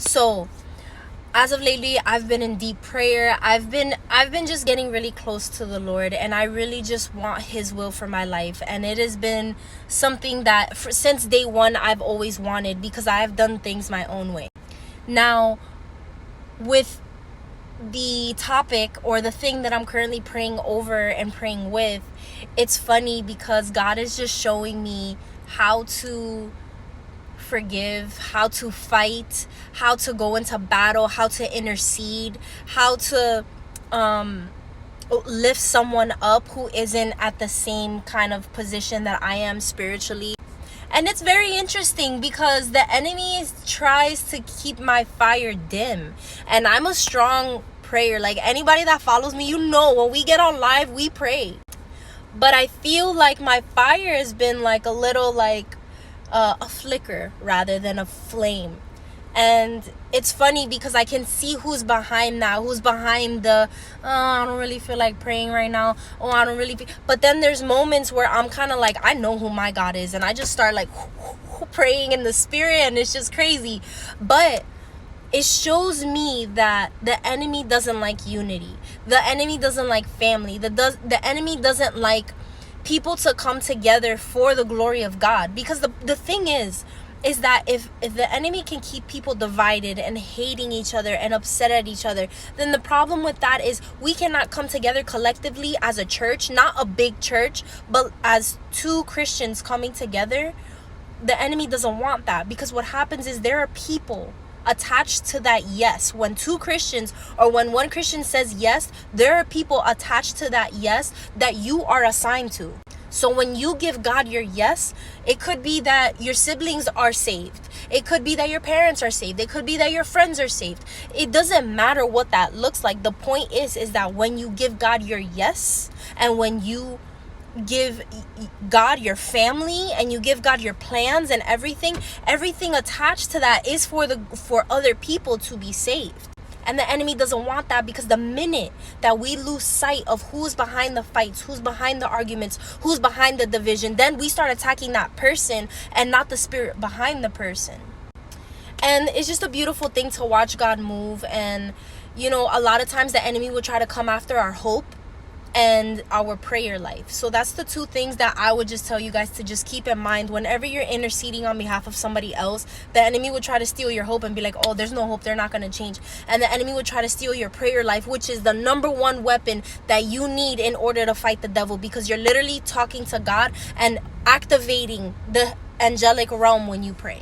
So as of lately, I've been in deep prayer. I've been just getting really close to the Lord, and I really just want his will for my life. And it has been something that since day one I've always wanted, because I've done things my own way. Now, with the topic or the thing that I'm currently praying over and praying with, it's funny because God is just showing me how to forgive, how to fight, how to go into battle, how to intercede, how to lift someone up who isn't at the same kind of position that I am spiritually. And it's very interesting because the enemy tries to keep my fire dim. And I'm a strong prayer. Like, anybody that follows me, you know, when we get on live, we pray. But I feel like my fire has been like a little like a flicker rather than a flame. And it's funny because I can see who's behind that, who's behind the I don't really feel like praying right now, I don't really feel. But then there's moments where I'm kind of like, I know who my God is, and I just start like praying in the spirit, and it's just crazy. But it shows me that the enemy doesn't like unity. The enemy doesn't like family. The enemy doesn't like people to come together for the glory of God. Because the thing is that if the enemy can keep people divided and hating each other and upset at each other, then the problem with that is we cannot come together collectively as a church, not a big church, but as two Christians coming together. The enemy doesn't want that, because what happens is there are people attached to that yes. When two Christians, or when one Christian says yes, there are people attached to that yes that you are assigned to. So when you give God your yes, it could be that your siblings are saved. It could be that your parents are saved. It could be that your friends are saved. It doesn't matter what that looks like. The point is that when you give God your yes, and when you give God your family, and you give God your plans and everything attached to that is for other people to be saved. And the enemy doesn't want that, because the minute that we lose sight of who's behind the fights, who's behind the arguments, who's behind the division, then we start attacking that person and not the spirit behind the person. And it's just a beautiful thing to watch God move. And you know, a lot of times the enemy will try to come after our hope and our prayer life. So that's the two things that I would just tell you guys to just keep in mind whenever you're interceding on behalf of somebody else. The enemy would try to steal your hope and be like, oh, there's no hope, they're not going to change. And the enemy would try to steal your prayer life, which is the number one weapon that you need in order to fight the devil, because you're literally talking to God and activating the angelic realm when you pray.